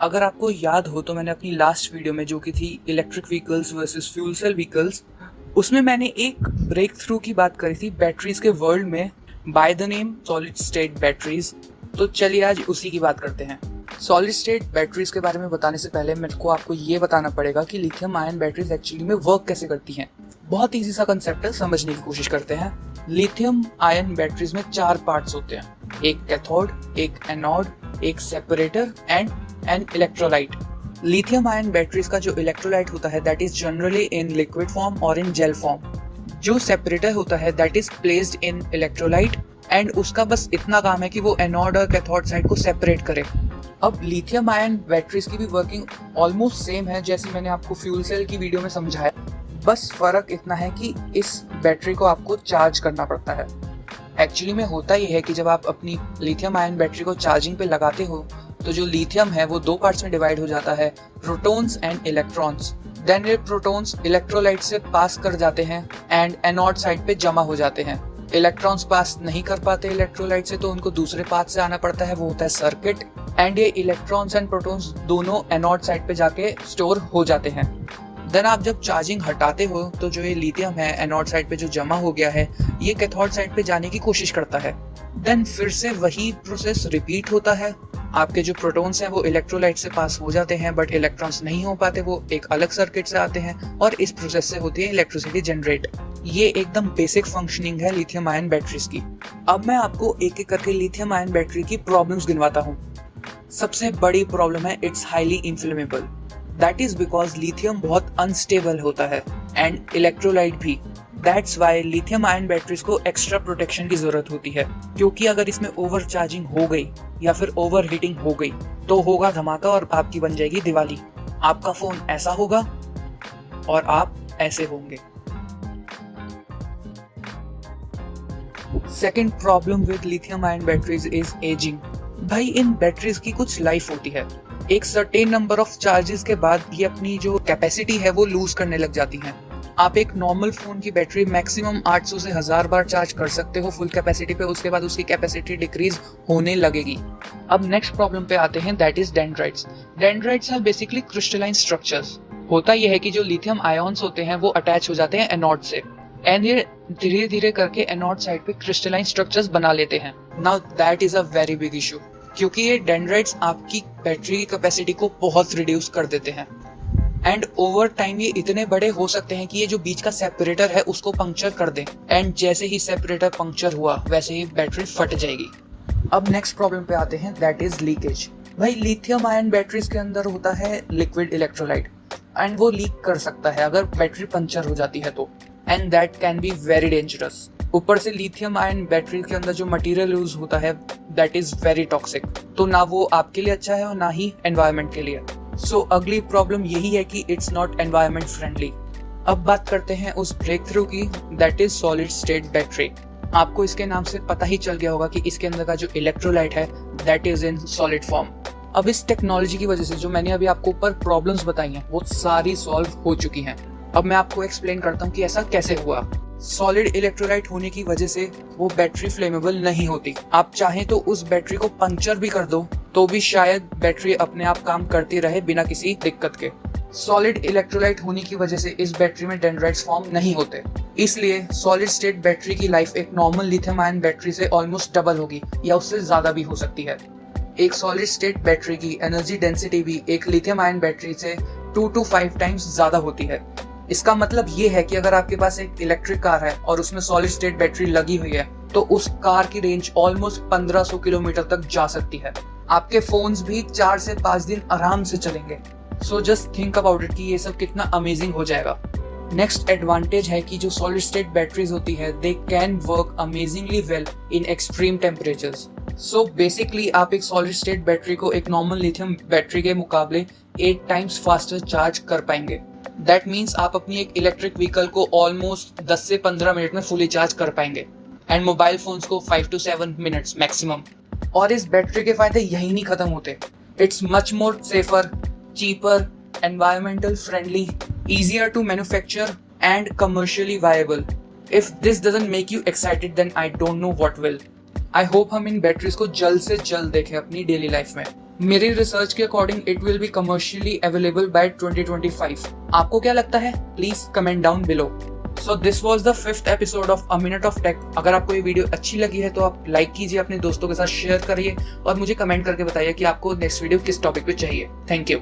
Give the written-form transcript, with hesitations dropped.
अगर आपको याद हो तो मैंने अपनी लास्ट वीडियो में जो कि थी electric vehicles versus fuel cell vehicles, उसमें मैंने एक ब्रेक थ्रू की बात करी थी बैटरीज के वर्ल्ड में by the name solid state batteries. तो चलिए आज उसी की बात करते हैं। सॉलिड स्टेट बैटरीज के बारे में बताने से पहले मेरे को आपको ये बताना पड़ेगा कि लिथियम आयन बैटरीज एक्चुअली में वर्क कैसे करती हैं। बहुत इजी सा कंसेप्ट है, समझने की कोशिश करते हैं। लिथियम आयन बैटरीज में 4 पार्ट्स होते हैं, एक कैथोड, एक एनोड, एक separator and an electrolyte. Lithium ion batteries का जो इलेक्ट्रोलाइट होता है that is generally in liquid form और इन जेल फॉर्म। जो सेपरेटर होता है that is placed in electrolyte and उसका बस इतना काम है कि वो एनोड और कैथोड साइड को सेपरेट करे। अब लिथियम आयन बैटरीज की भी वर्किंग ऑलमोस्ट सेम है जैसे मैंने आपको फ्यूल सेल की वीडियो में समझाया, बस फर्क इतना है कि इस बैटरी को आपको चार्ज करना पड़ता है। एक्चुअली में होता ये है कि जब आप अपनी लिथियम आयन बैटरी को चार्जिंग पे लगाते हो तो जो लिथियम है वो 2 पार्ट्स में डिवाइड हो जाता है, प्रोटॉन्स एंड इलेक्ट्रॉन्स। देन ये प्रोटॉन्स इलेक्ट्रोलाइट से पास कर जाते हैं एंड एनोड साइड पे जमा हो जाते हैं। इलेक्ट्रॉन्स पास नहीं कर पाते इलेक्ट्रोलाइट से तो उनको दूसरे पाथ से आना पड़ता है, वो होता है सर्किट। एंड ये इलेक्ट्रॉन्स एंड प्रोटॉन्स दोनों एनोड साइड पे जाके स्टोर हो जाते हैं। देन आप जब चार्जिंग हटाते हो तो जो ये लिथियम है एनोड साइड पे जो जमा हो गया है ये कैथोड साइड पे जाने की कोशिश करता है। देन फिर से वही प्रोसेस रिपीट होता है। आपके जो प्रोटॉन्स हैं वो इलेक्ट्रोलाइट से पास हो जाते हैं बट इलेक्ट्रॉन्स नहीं हो पाते, वो एक अलग सर्किट से आते हैं और इस प्रोसेस से होती है इलेक्ट्रिसिटी जनरेट। ये एकदम बेसिक फंक्शनिंग है लिथियम आयन बैटरीज की। अब मैं आपको एक एक करके लिथियम आयन बैटरी की प्रॉब्लम्स गिनवाता हूँ। सबसे बड़ी प्रॉब्लम है it's highly inflammable. That is because lithium बहुत अनस्टेबल होता है एंड इलेक्ट्रोलाइट भी। That's why lithium ion batteries को एक्स्ट्रा प्रोटेक्शन की जरूरत होती है, क्योंकि अगर इसमें ओवर चार्जिंग हो गई या फिर ओवर हीटिंग हो गई तो होगा धमाका और आपकी बन जाएगी दिवाली। आपका फोन ऐसा होगा और आप ऐसे होंगे। Second problem with lithium ion batteries is ageing. भाई इन बैटरीज की कुछ लाइफ होती है, एक सर्टेन नंबर ऑफ चार्जेस के बाद ये अपनी जो कैपेसिटी है वो लूज करने लग जाती हैं। आप एक नॉर्मल फोन की बैटरी मैक्सिमम 800 से 1000 बार चार्ज कर सकते हो फुल कैपेसिटी पे, उसके बाद उसकी कैपेसिटी डिक्रीज होने लगेगी। अब नेक्स्ट प्रॉब्लम पे आते हैं, that is dendrites. Dendrites are basically crystalline structures. होता यह है कि जो लिथियम आयॉन्स होते हैं वो अटैच हो जाते हैं एनोड से एंड ये धीरे धीरे करके एनोड साइड पे क्रिस्टलाइन स्ट्रक्चर्स बना लेते हैं। Now that is a very big issue, क्योंकि ये डेंड्राइट्स आपकी बैटरी की कैपेसिटी को बहुत रिड्यूस कर देते हैं एंड ओवर टाइम ये इतने बड़े हो सकते हैं कि ये जो बीच का सेपरेटर है उसको पंक्चर कर दें एंड जैसे ही सेपरेटर पंक्चर हुआ वैसे ही बैटरी फट जाएगी। अब नेक्स्ट प्रॉब्लम पे आते हैं, दैट इज लीकेज। भाई लिथियम आयन बैटरीज के अंदर होता है लिक्विड इलेक्ट्रोलाइट एंड वो लीक कर सकता है अगर बैटरी पंक्चर हो जाती है तो, and that can be very dangerous. ऊपर से लिथियम आयन बैटरी के अंदर जो मटेरियल यूज होता है दैट इज वेरी टॉक्सिक, तो ना वो आपके लिए अच्छा है और ना ही एनवायरनमेंट के लिए। सो अगली प्रॉब्लम यही है कि इट्स नॉट एनवायरनमेंट फ्रेंडली। अब बात करते हैं उस ब्रेक थ्रू की, that is solid state battery. आपको इसके नाम से पता ही चल गया होगा कि इसके अंदर का जो इलेक्ट्रोलाइट है that is in solid form. अब इस टेक्नोलॉजी की वजह से जो मैंने अभी आपको ऊपर प्रॉब्लम्स बताई हैं वो सारी सॉल्व हो चुकी हैं। अब मैं आपको एक्सप्लेन करता हूँ कि ऐसा कैसे हुआ। सॉलिड इलेक्ट्रोलाइट होने की वजह से वो बैटरी फ्लेमेबल नहीं होती। आप चाहें तो उस बैटरी को पंक्चर भी कर दो तो भी शायद बैटरी अपने आप काम करती रहे बिना किसी दिक्कत के। सॉलिड इलेक्ट्रोलाइट होने की वजह से इस बैटरी में डेंड्राइट्स फॉर्म नहीं होते, इसलिए सॉलिड स्टेट बैटरी की लाइफ एक नॉर्मल लिथियम आयन बैटरी से ऑलमोस्ट डबल होगी या उससे ज्यादा भी हो सकती है। एक सॉलिड स्टेट बैटरी की एनर्जी डेंसिटी भी एक लिथियम आयन बैटरी से 2 to 5 टाइम्स ज्यादा होती है। इसका मतलब ये है कि अगर आपके पास एक इलेक्ट्रिक कार है और उसमें सॉलिड स्टेट बैटरी लगी हुई है तो उस कार की रेंज ऑलमोस्ट 1500 किलोमीटर तक जा सकती है। आपके फोन्स भी 4 से 5 दिन आराम से चलेंगे। So just think about it कि ये सब कितना अमेजिंग हो जाएगा। नेक्स्ट एडवांटेज है कि जो सॉलिड स्टेट बैटरीज होती है they can work amazingly well in extreme temperatures. So basically आप एक सॉलिड स्टेट बैटरी को एक नॉर्मल लिथियम बैटरी के मुकाबले 8 टाइम्स फास्टर चार्ज कर पाएंगे। दैट मीन्स आप अपनी एक इलेक्ट्रिक व्हीकल को ऑलमोस्ट 10 से 15 मिनट में फुली चार्ज कर पाएंगे एंड मोबाइल फोन्स को 5 to 7 मिनट्स मैक्सिमम। और इस बैटरी के फायदे यही नहीं खत्म होते। It's much more safer, cheaper, environmental friendly, easier to manufacture and commercially viable. If this doesn't make you excited then I don't know what will. I hope हम इन batteries को जल्द से जल्द देखें अपनी डेली लाइफ में। मेरी रिसर्च के according it will be commercially available by 2025। आपको क्या लगता है? Please comment down below. So this was the 5th episode of a minute of tech. अगर आपको ये वीडियो अच्छी लगी है तो आप लाइक कीजिए, अपने दोस्तों के साथ शेयर करिए और मुझे कमेंट करके बताइए कि आपको नेक्स्ट वीडियो किस टॉपिक पे चाहिए। Thank you.